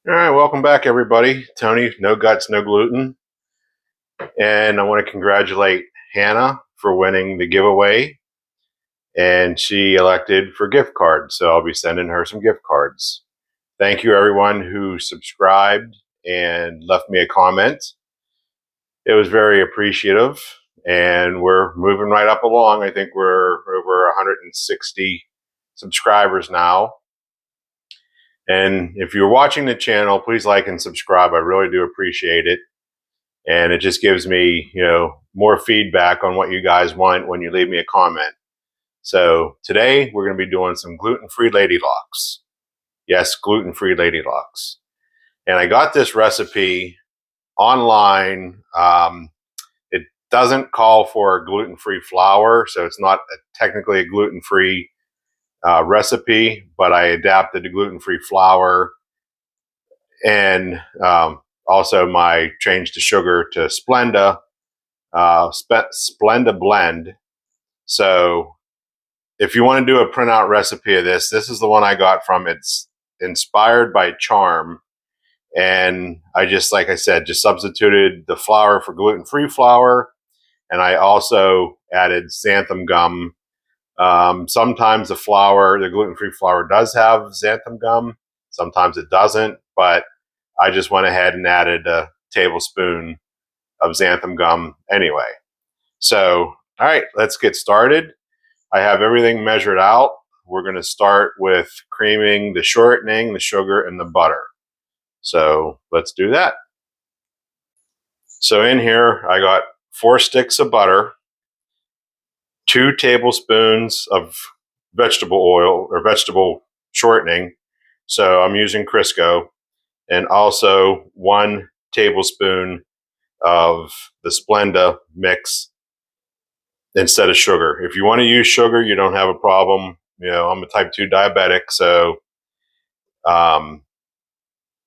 All right, welcome back, everybody. Tony, no guts, no gluten. And I want to congratulate Hannah for winning the giveaway. And she elected for gift cards. So I'll be sending her some gift cards. Thank you, everyone who subscribed and left me a comment. It was very appreciative. And we're moving right up along. I think we're over 160 subscribers now. And if you're watching the channel, please like and subscribe. I really do appreciate it. And it just gives me, more feedback on what you guys want when you leave me a comment. So today we're going to be doing some gluten-free ladylocks. Yes, gluten-free ladylocks. And I got this recipe online. It doesn't call for gluten-free flour, so it's not technically a gluten-free recipe, but I adapted to gluten-free flour and also my change to sugar to Splenda. Splenda blend. So if you want to do a printout recipe of this is the one I got from. It's inspired by Charm. And I just, like I said, just substituted the flour for gluten-free flour. And I also added xanthan gum. Sometimes the gluten-free flour does have xanthan gum. Sometimes it doesn't. But I just went ahead and added a tablespoon of xanthan gum anyway. So, all right, let's get started. I have everything measured out. We're going to start with creaming the shortening, the sugar, and the butter. So let's do that. So in here, I got 4 sticks of butter, 2 tablespoons of vegetable oil or vegetable shortening. So I'm using Crisco, and also 1 tablespoon of the Splenda mix instead of sugar. If you want to use sugar, you don't have a problem. I'm a type 2 diabetic, so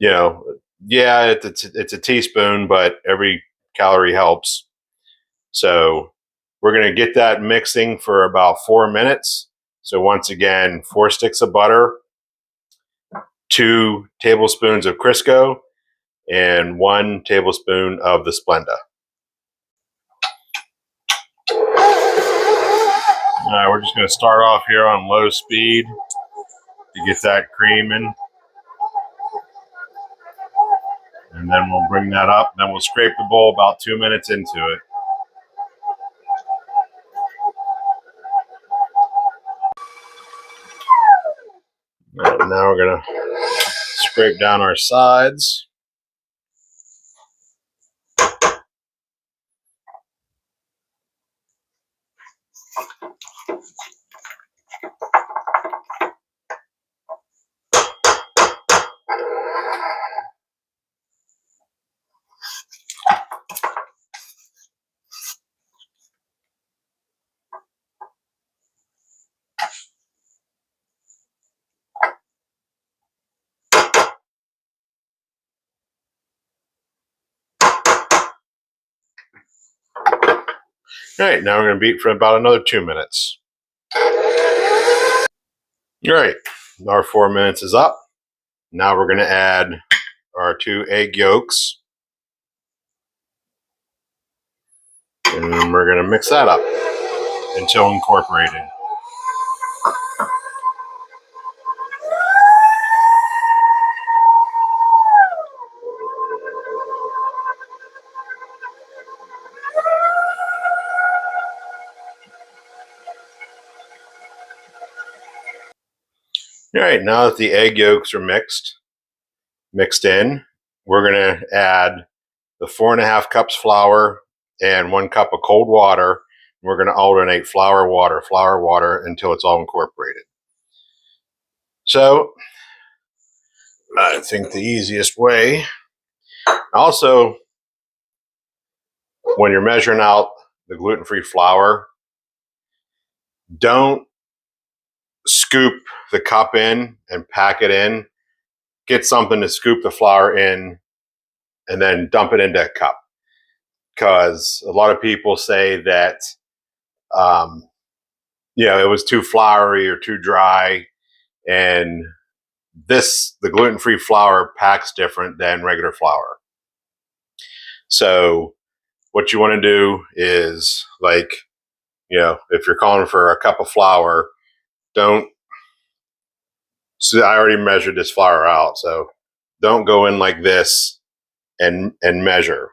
yeah, it's a teaspoon, but every calorie helps. So we're going to get that mixing for about 4 minutes. So once again, 4 sticks of butter, 2 tablespoons of Crisco, and 1 tablespoon of the Splenda. All right, we're just going to start off here on low speed to get that creaming. And then we'll bring that up. Then we'll scrape the bowl about 2 minutes into it. All right, now we're going to scrape down our sides. All right, now we're going to beat for about another 2 minutes. All right, our 4 minutes is up. Now we're going to add our 2 egg yolks. And we're going to mix that up until incorporated. All right, now that the egg yolks are mixed in, we're going to add the 4.5 cups flour and 1 cup of cold water. We're going to alternate flour, water until it's all incorporated. So I think the easiest way, also, when you're measuring out the gluten-free flour, don't scoop the cup in and pack it in. Get something to scoop the flour in and then dump it into a cup. Because a lot of people say that, it was too floury or too dry. And the gluten-free flour packs different than regular flour. So what you want to do is, like, if you're calling for a cup of flour, don't, so I already measured this flour out, so don't go in like this and measure.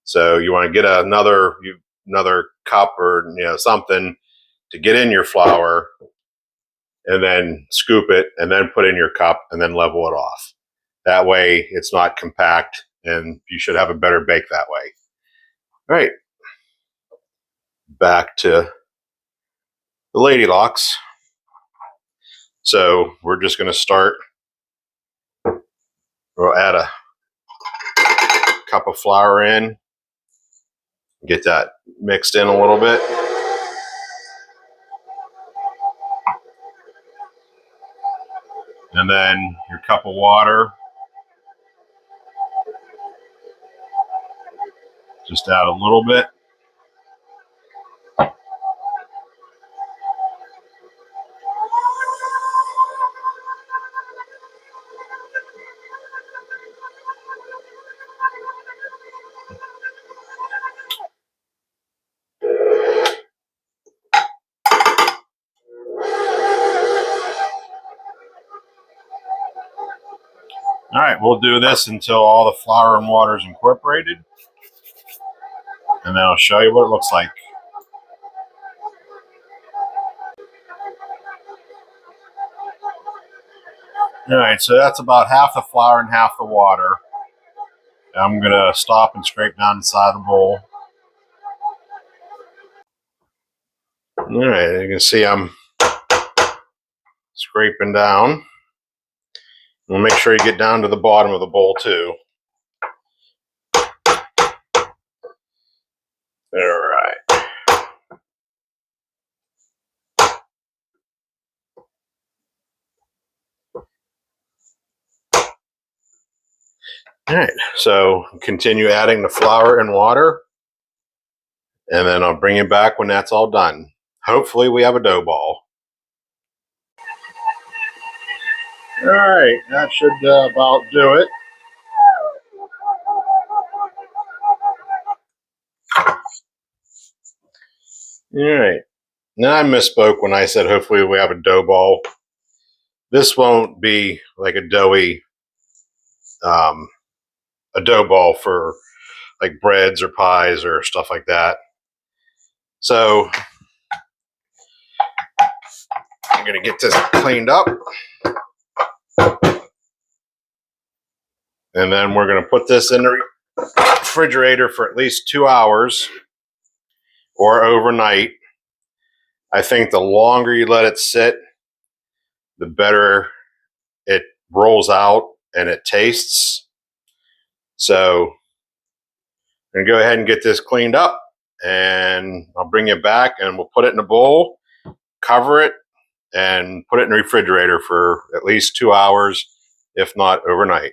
So you want to get another cup or something to get in your flour, and then scoop it and then put in your cup and then level it off. That way it's not compact, and you should have a better bake that way. All right, back to the ladylocks. So we're just going to start. We'll add a cup of flour in, get that mixed in a little bit. And then your cup of water. Just add a little bit. All right, we'll do this until all the flour and water is incorporated, and then I'll show you what it looks like. All right, so that's about half the flour and half the water. I'm going to stop and scrape down inside the bowl. All right, you can see I'm scraping down. We'll make sure you get down to the bottom of the bowl too. All right. All right, so continue adding the flour and water, and then I'll bring it back when that's all done. Hopefully we have a dough ball. All right, that should about do it. All right, now I misspoke when I said hopefully we have a dough ball. This won't be like a doughy, a dough ball for like breads or pies or stuff like that. So I'm gonna get this cleaned up, and then we're gonna put this in the refrigerator for at least 2 hours or overnight. I think the longer you let it sit, the better it rolls out and it tastes. So I'm gonna go ahead and get this cleaned up, and I'll bring it back and we'll put it in a bowl, cover it, and put it in the refrigerator for at least 2 hours, if not overnight.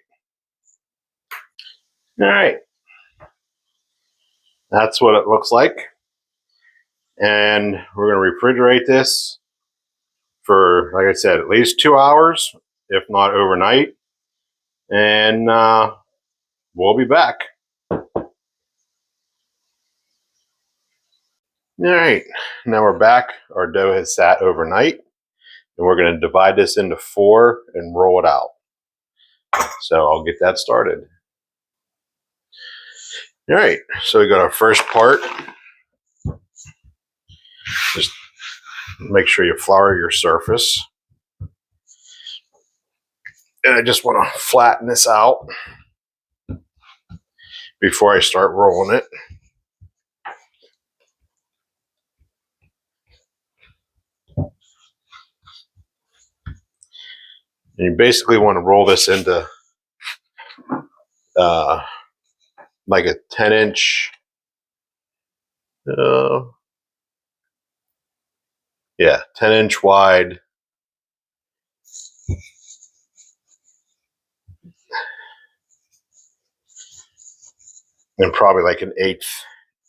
All right, that's what it looks like. And we're going to refrigerate this for, like I said, at least 2 hours, if not overnight. And we'll be back. All right, now we're back. Our dough has sat overnight, and we're going to divide this into 4 and roll it out. So I'll get that started. All right, so we got our first part. Just make sure you flour your surface. And I just want to flatten this out before I start rolling it. And you basically want to roll this into like a 10-inch, 10-inch wide and probably like an 1/8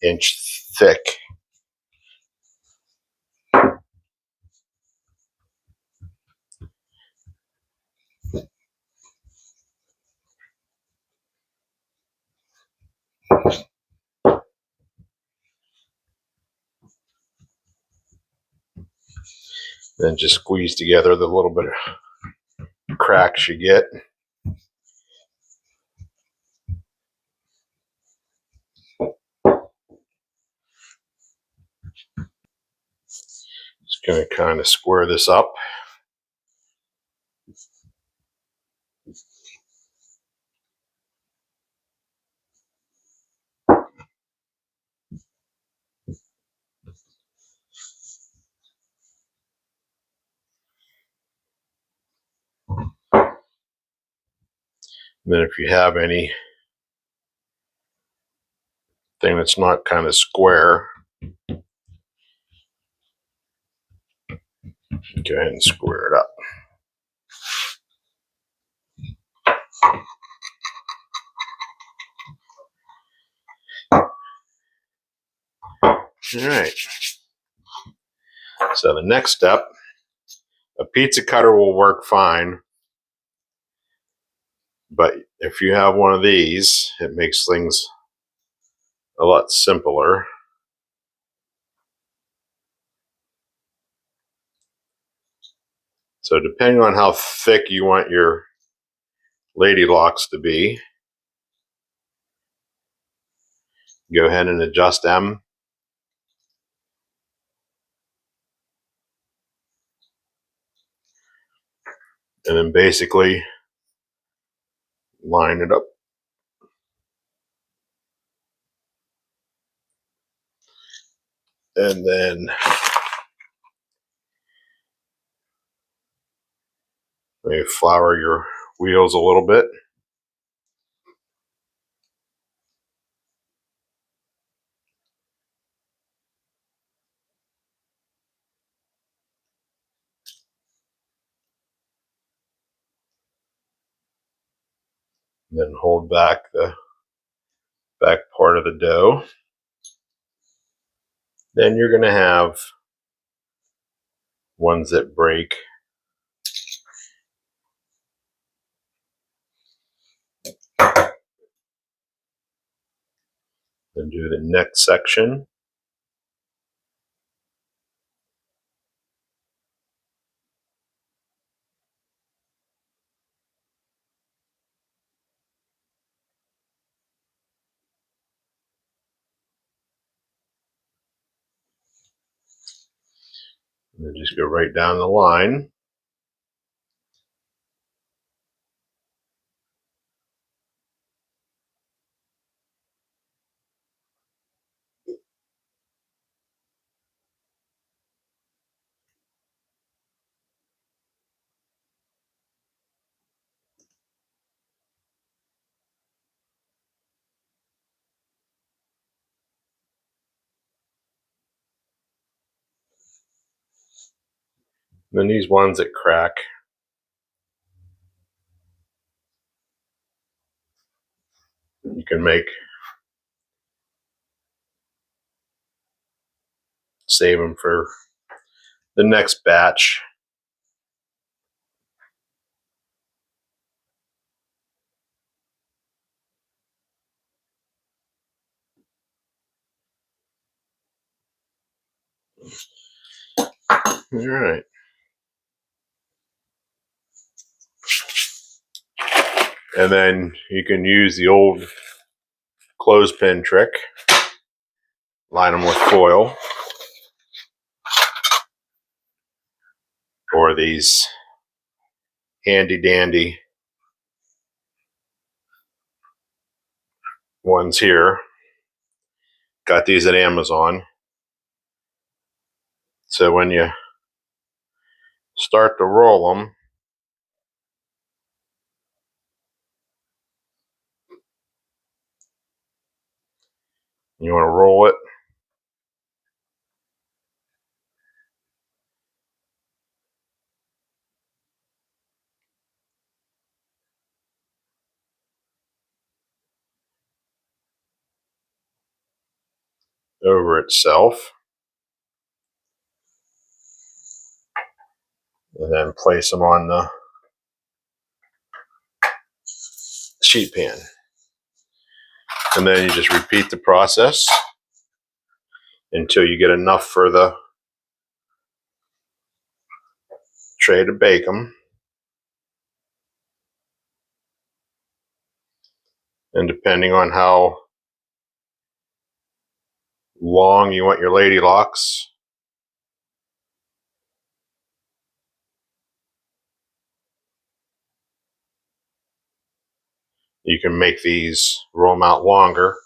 inch thick. Then just squeeze together the little bit of cracks you get. Just going to kind of square this up. And then if you have anything that's not kind of square, go ahead and square it up. All right. So the next step, a pizza cutter will work fine, but if you have one of these, it makes things a lot simpler. So depending on how thick you want your ladylocks to be, go ahead and adjust them. And then basically line it up. And then maybe flour your wheels a little bit. And then hold back the back part of the dough. Then you're going to have ones that break. Then do the next section. And then just go right down the line. And then these ones that crack, you can save them for the next batch. All right. And then you can use the old clothespin trick. Line them with foil. Or these handy dandy ones here. Got these at Amazon. So when you start to roll them, you want to roll it over itself. And then place them on the sheet pan. And then you just repeat the process until you get enough for the tray to bake them. And depending on how long you want your ladylocks, you can make these, roll them out longer,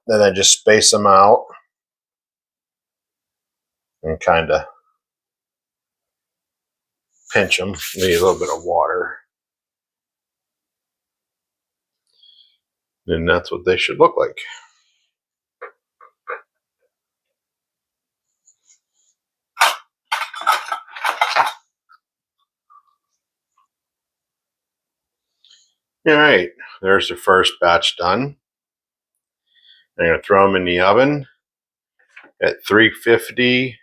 and then just space them out and kind of pinch them. Need a little bit of water. And that's what they should look like. All right, there's the first batch done. I'm going to throw them in the oven at 350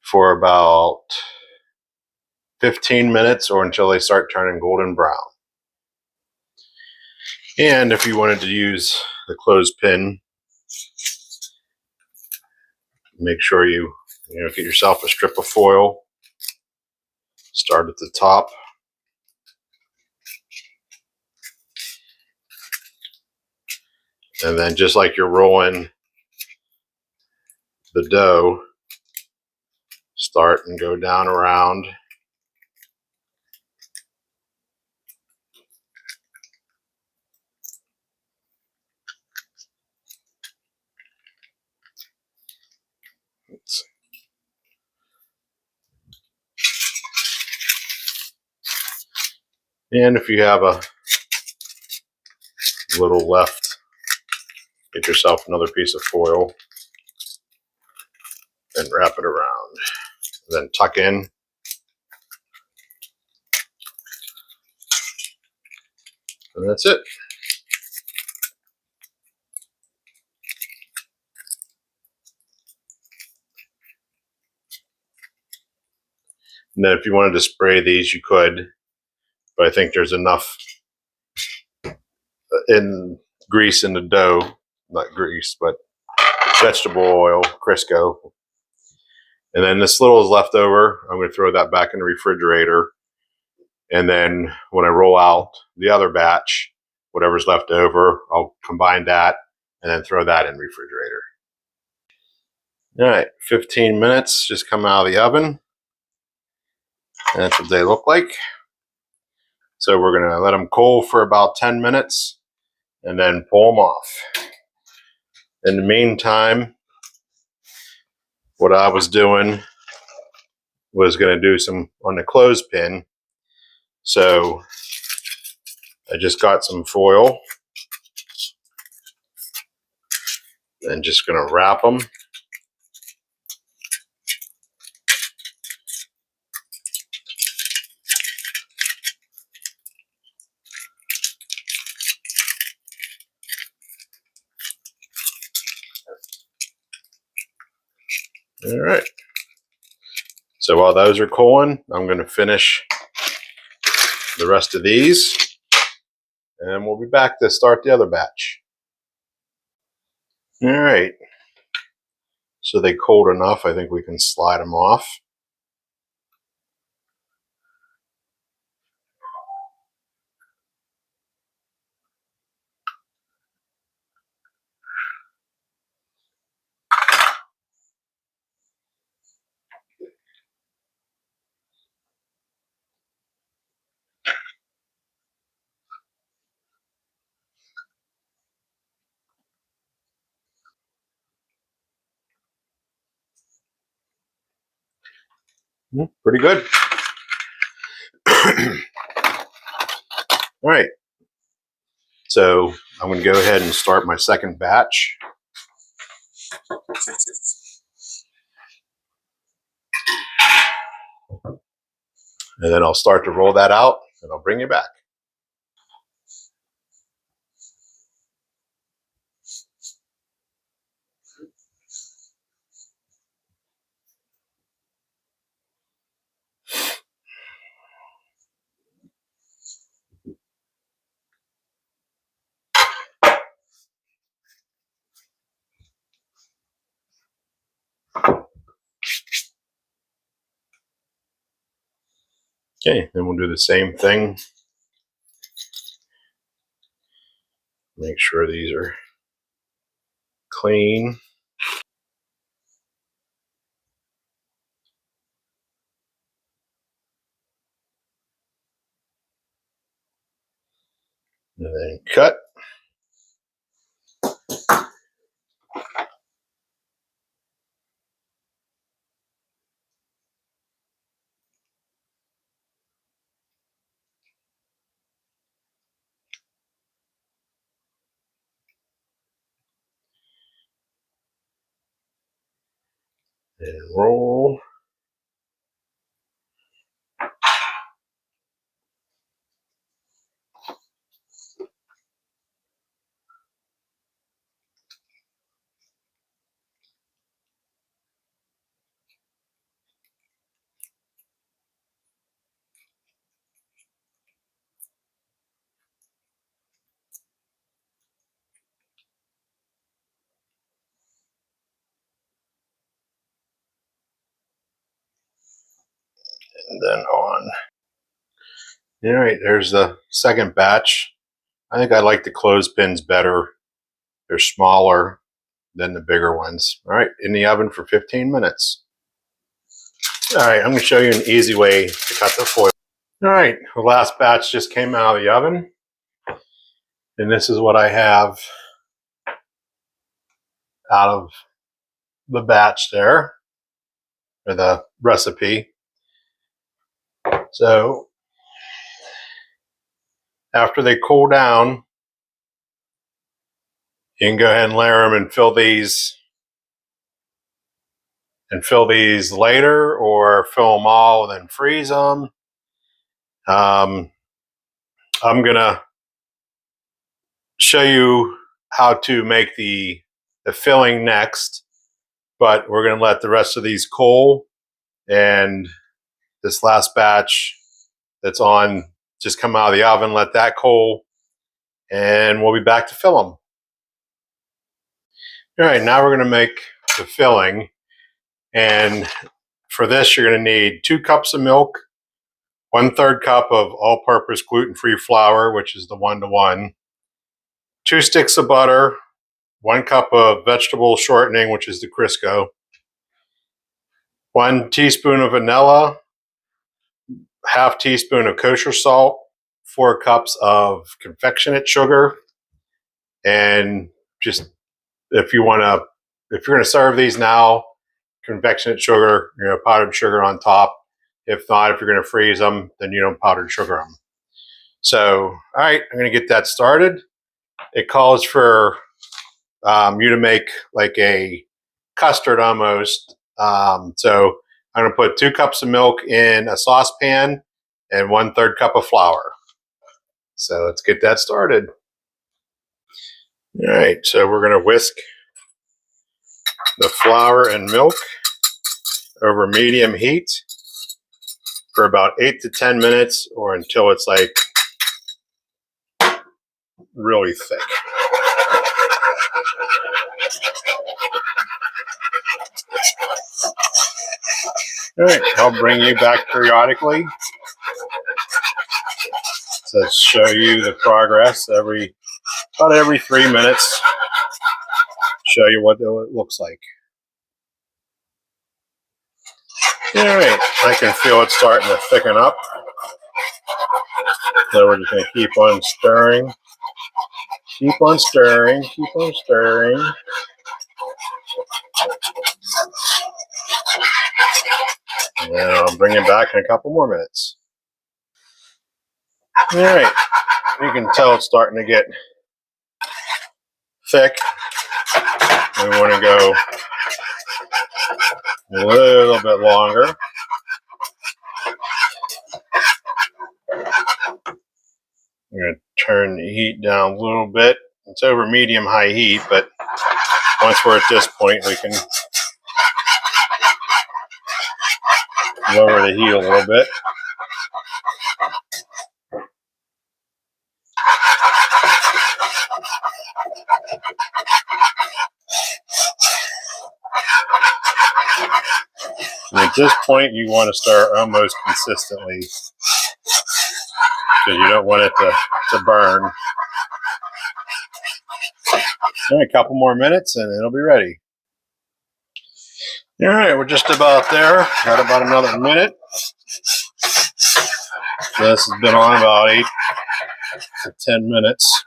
for about 15 minutes or until they start turning golden brown. And if you wanted to use the clothespin, make sure you get yourself a strip of foil. Start at the top. And then just like you're rolling the dough, start and go down around. And if you have a little left, get yourself another piece of foil and wrap it around. Then tuck in. And that's it. And then if you wanted to spray these, you could, but I think there's enough in grease in the dough, not grease, but vegetable oil, Crisco. And then this little is left over. I'm going to throw that back in the refrigerator. And then when I roll out the other batch, whatever's left over, I'll combine that and then throw that in the refrigerator. All right, 15 minutes just come out of the oven. And that's what they look like. So we're going to let them cool for about 10 minutes and then pull them off. In the meantime, what I was doing was going to do some on the clothespin. So I just got some foil and just going to wrap them. All right. So while those are cooling, I'm going to finish the rest of these, and we'll be back to start the other batch. All right. So they cooled enough, I think we can slide them off. Pretty good. All right. So I'm going to go ahead and start my second batch. And then I'll start to roll that out and I'll bring you back. Okay, then we'll do the same thing. Make sure these are clean. And then cut. And roll. And then on. All right, there's the second batch. I think I like the clothespins better. They're smaller than the bigger ones. All right, in the oven for 15 minutes. All right, I'm going to show you an easy way to cut the foil. All right, the last batch just came out of the oven. And this is what I have out of the batch there, or the recipe. So after they cool down, you can go ahead and layer them and fill these later, or fill them all and then freeze them. I'm gonna show you how to make the filling next, but we're gonna let the rest of these cool, and this last batch that's on just come out of the oven, let that cool, and we'll be back to fill them. All right, now we're gonna make the filling, and for this you're gonna need 2 cups of milk, 1/3 cup of all-purpose gluten-free flour, which is the 1-to-1, 2 sticks of butter, 1 cup of vegetable shortening, which is the Crisco, 1 teaspoon of vanilla, ½ teaspoon of kosher salt, 4 cups of confectionate sugar, and just if you're going to serve these now, confectionate sugar, powdered sugar on top. If not, if you're going to freeze them, then you don't powdered sugar them. So, all right, I'm going to get that started. It calls for you to make like a custard almost. So I'm going to put 2 cups of milk in a saucepan and 1/3 cup of flour. So let's get that started. All right, so we're going to whisk the flour and milk over medium heat for about 8 to 10 minutes, or until it's like really thick. All right, I'll bring you back periodically to show you the progress about every 3 minutes, show you what it looks like. All right, I can feel it starting to thicken up. So we're just going to keep on stirring. Keep on stirring, keep on stirring. And then I'll bring it back in a couple more minutes. All right, you can tell it's starting to get thick. We want to go a little bit longer. I'm going to turn the heat down a little bit. It's over medium-high heat, but once we're at this point, we can lower the heat a little bit. And at this point, you want to stir almost consistently. because you don't want it to burn. And a couple more minutes and it'll be ready. All right, we're just about there. Got about another minute. So this has been on about 8 to 10 minutes.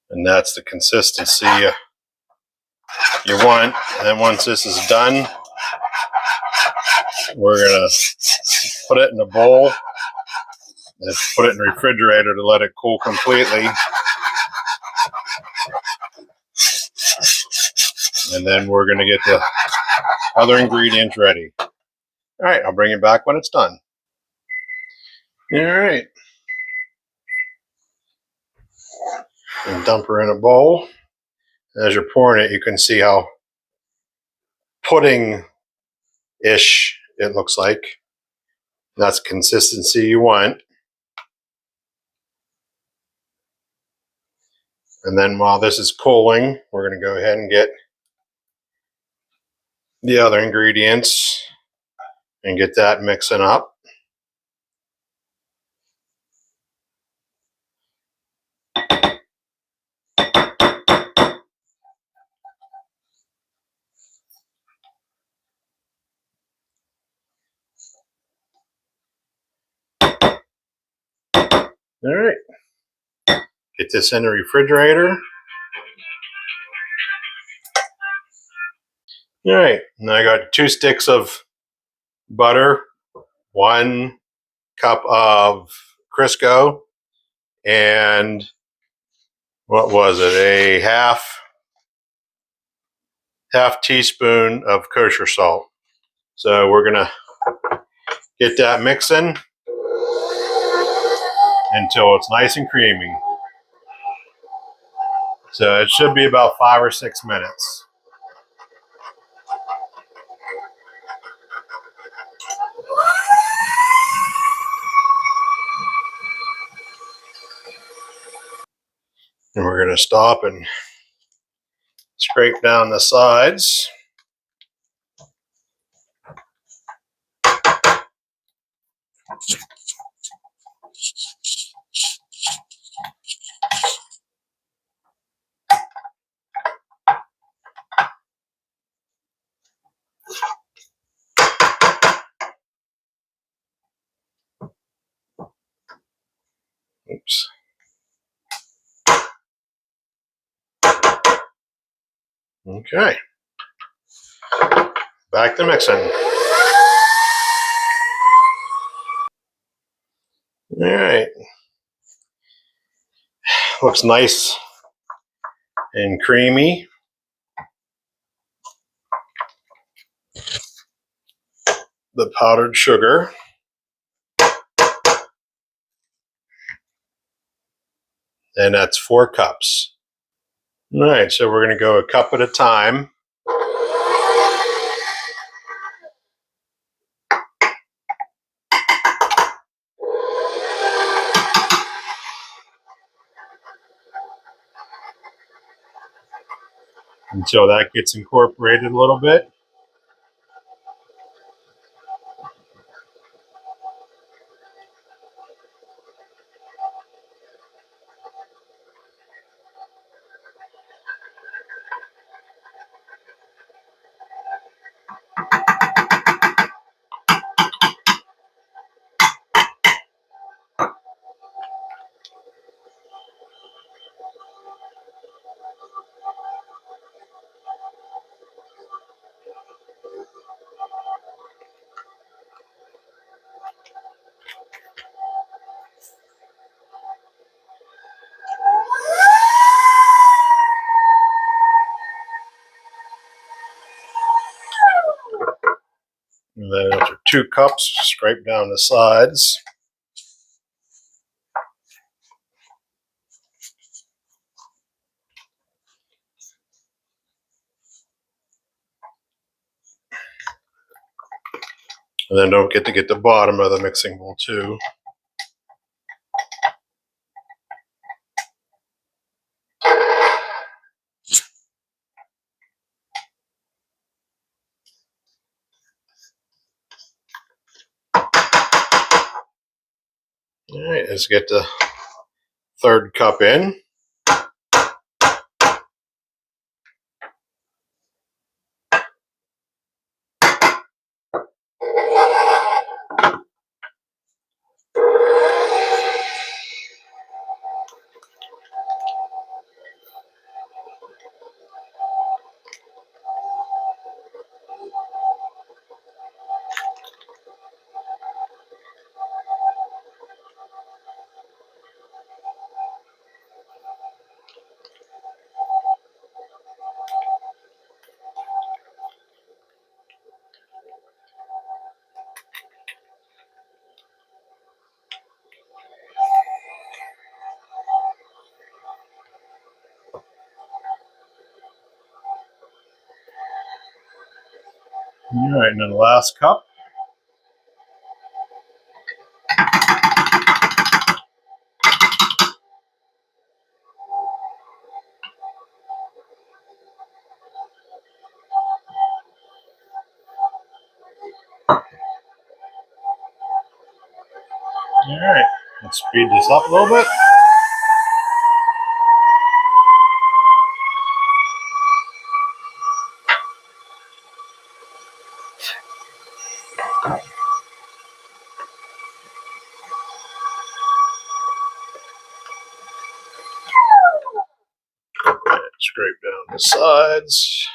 And that's the consistency you want. And then once this is done, we're gonna put it in a bowl and put it in the refrigerator to let it cool completely. And then we're gonna get the other ingredients ready. All right, I'll bring it back when it's done. All right. And dump her in a bowl. As you're pouring it, you can see how pudding-ish it looks like. That's the consistency you want. And then while this is cooling, we're going to go ahead and get the other ingredients and get that mixing up. All right. Get this in the refrigerator. All right. Now I got 2 sticks of butter, 1 cup of Crisco, and what was it? A half teaspoon of kosher salt. So we're gonna get that mixing until it's nice and creamy. So it should be about 5 or 6 minutes. And we're gonna stop and scrape down the sides. Oops. Okay. Back to mixing. All right. Looks nice and creamy. The powdered sugar. And that's 4 cups. All right, so we're going to go a cup at a time. Until that gets incorporated a little bit. And then after 2 cups, scrape down the sides. And then don't forget to get the bottom of the mixing bowl too. All right, let's get the third cup in. All right, and then the last cup. All right, let's speed this up a little bit. Scrape down the sides.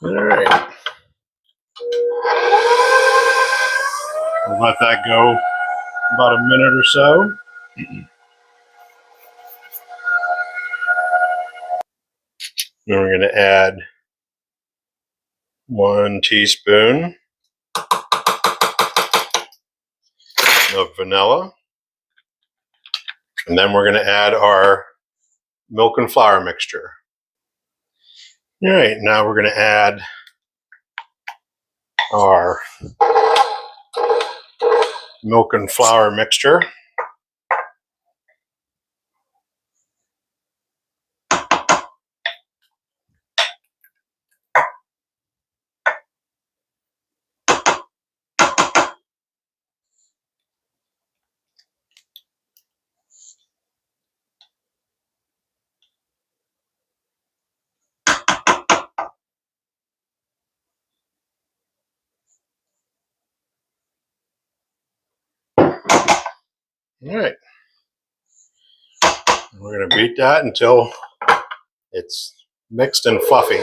All right. We'll let that go about a minute or so. Then we're going to add 1 teaspoon of vanilla. And then we're going to add our milk and flour mixture. All right, now we're going to add our milk and flour mixture. All right. We're going to beat that until it's mixed and fluffy.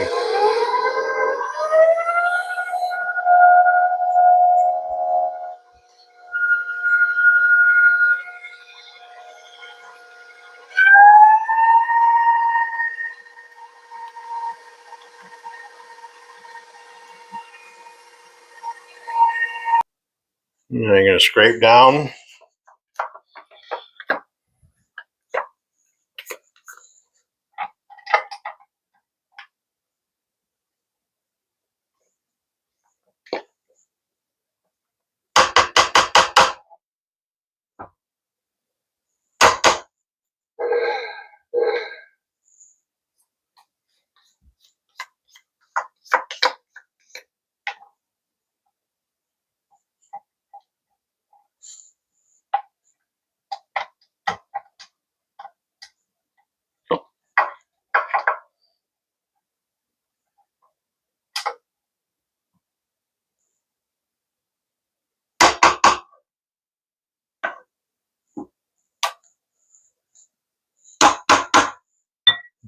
And I'm going to scrape down.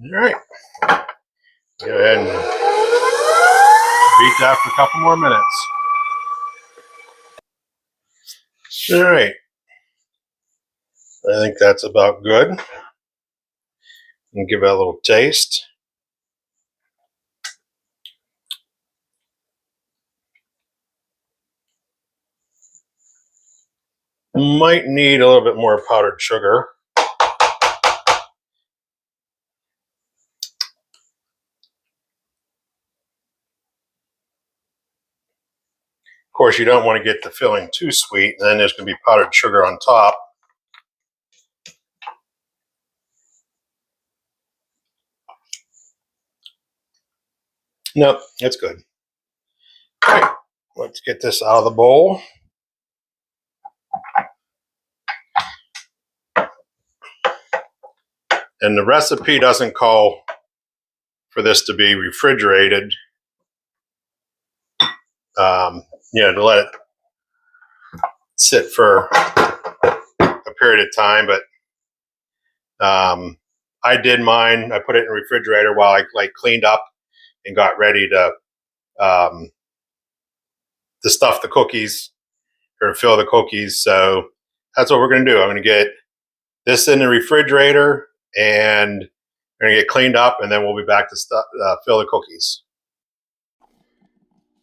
All right. Go ahead and beat that for a couple more minutes. All right. I think that's about good. And give it a little taste. Might need a little bit more powdered sugar. Of course, you don't want to get the filling too sweet, and then there's going to be powdered sugar on top. Nope, it's good. All right, let's get this out of the bowl. And the recipe doesn't call for this to be refrigerated, to let it sit for a period of time. But I did mine. I put it in the refrigerator while I cleaned up and got ready to stuff the cookies or fill the cookies. So that's what we're going to do. I'm going to get this in the refrigerator and we're going to get cleaned up, and then we'll be back to fill the cookies.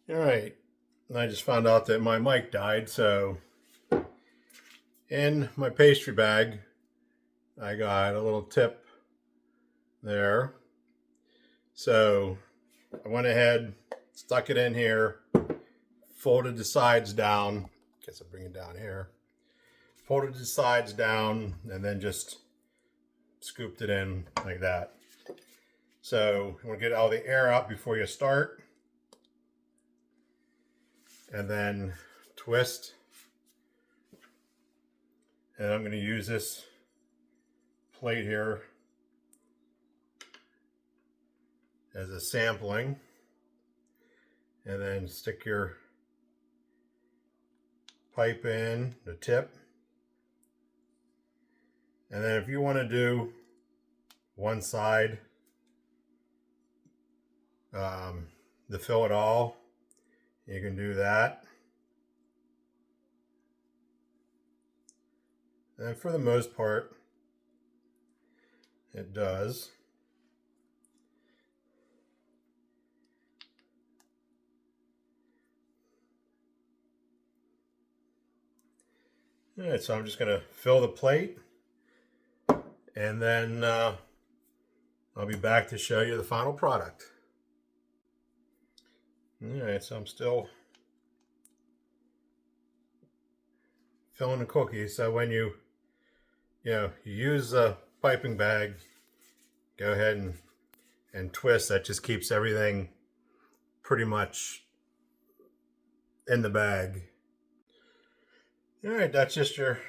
All right. I just found out that my mic died, so in my pastry bag, I got a little tip there. So I went ahead, stuck it in here, folded the sides down. Guess I'll bring it down here. Folded the sides down and then just scooped it in like that. So you want to get all the air out before you start. And then twist. And I'm going to use this plate here as a sampling. And then stick your pipe in, the tip. And then if you want to do one side, to fill it all, you can do that. And for the most part, it does. All right, so I'm just going to fill the plate, and then I'll be back to show you the final product. All right, so I'm still filling the cookies. So when you use a piping bag, go ahead and twist. That just keeps everything pretty much in the bag. All right, that's just your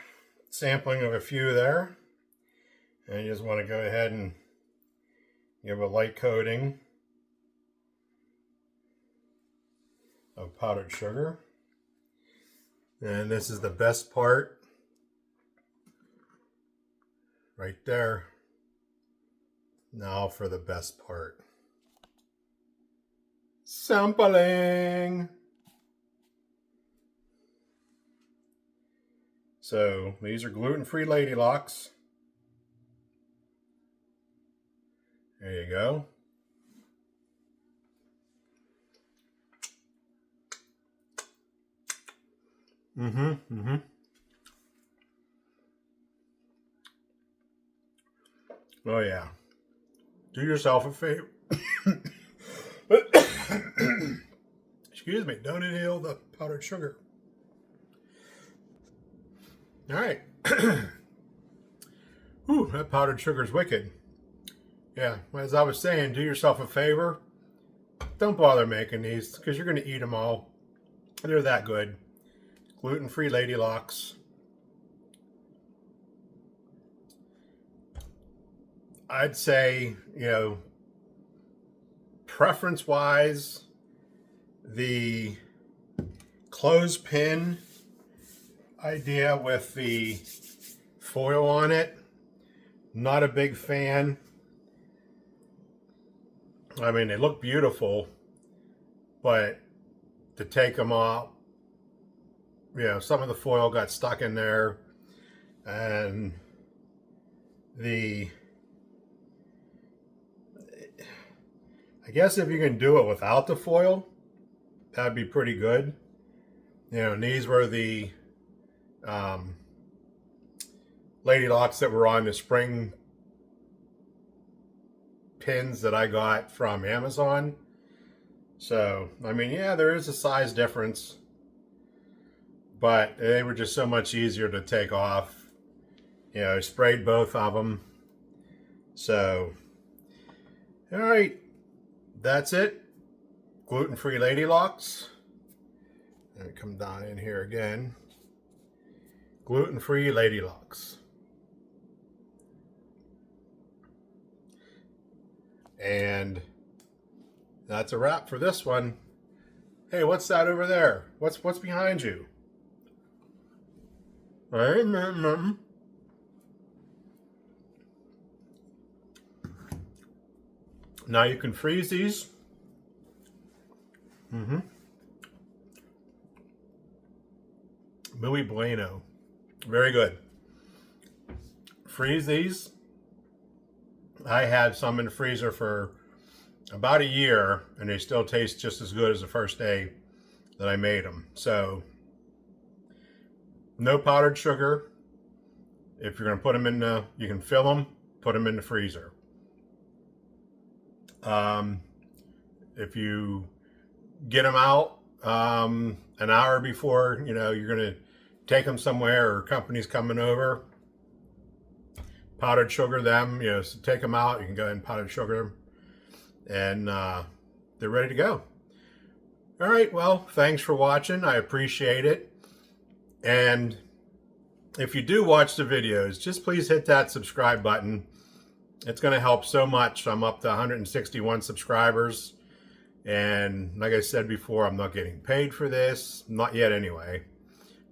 sampling of a few there. And you just want to go ahead and give a light coating of powdered sugar. And this is the best part right there. Now for the best part. Sampling. So these are gluten-free ladylocks. There you go. Oh yeah. Do yourself a favor. Excuse me. Don't inhale the powdered sugar. All right. Whew, that powdered sugar is wicked. Yeah, as I was saying, do yourself a favor. Don't bother making these because you're going to eat them all. They're that good. Gluten-free ladylocks. I'd say, preference-wise, the clothespin idea with the foil on it, not a big fan. I mean, they look beautiful, but to take them off, some of the foil got stuck in there, and the I guess if you can do it without the foil, that'd be pretty good. And these were the um, lady locks that were on the spring pins that I got from Amazon. So, I mean, yeah, there is a size difference, but they were just so much easier to take off. I sprayed both of them. So, all right, that's it. Gluten-free lady locks. And come down in here again. Gluten-free lady locks. And that's a wrap for this one. Hey, what's that over there? What's behind you? Now you can freeze these. Muy bueno. Very good. Freeze these. I had some in the freezer for about a year, and they still taste just as good as the first day that I made them. So, no powdered sugar. If you're going to put them in you can fill them, put them in the freezer. If you get them out an hour before, you're going to take them somewhere or company's coming over, powdered sugar them, so take them out. You can go ahead and powdered sugar them, and they're ready to go. All right, well, thanks for watching. I appreciate it. And if you do watch the videos, just please hit that subscribe button. It's going to help so much. I'm up to 161 subscribers. And like I said before, I'm not getting paid for this. Not yet anyway.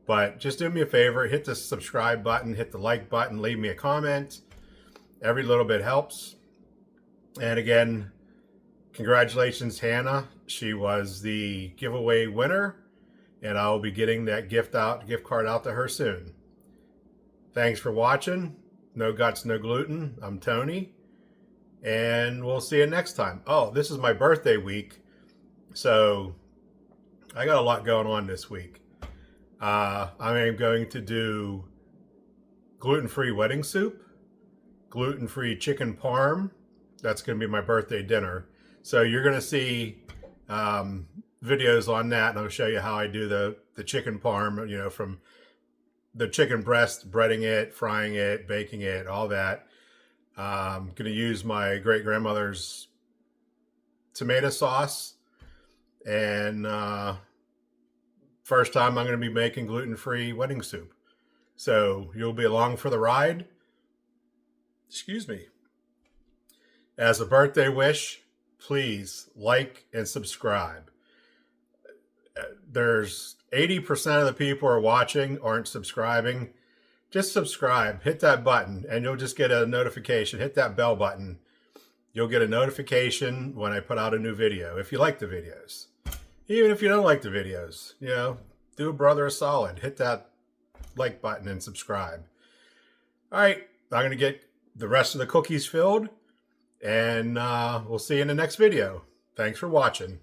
But just do me a favor. Hit the subscribe button. Hit the like button. Leave me a comment. Every little bit helps. And again, congratulations, Hannah. She was the giveaway winner. And I will be getting that gift card out to her soon. Thanks for watching. No Guts, No Gluten. I'm Tony. And we'll see you next time. Oh, this is my birthday week. So I got a lot going on this week. I am going to do gluten-free wedding soup, gluten-free chicken parm. That's going to be my birthday dinner. So you're going to see videos on that, and I'll show you how I do the chicken parm, from the chicken breast, breading it, frying it, baking it, all that. I'm going to use my great-grandmother's tomato sauce. And first time I'm going to be making gluten-free wedding soup. So you'll be along for the ride. Excuse me. As a birthday wish, please like and subscribe. There's 80% of the people who are watching aren't subscribing. Just subscribe, hit that button, and you'll just get a notification. Hit that bell button. You'll get a notification when I put out a new video, if you like the videos. Even if you don't like the videos, do a brother a solid. Hit that like button and subscribe. All right, I'm going to get the rest of the cookies filled, and we'll see you in the next video. Thanks for watching.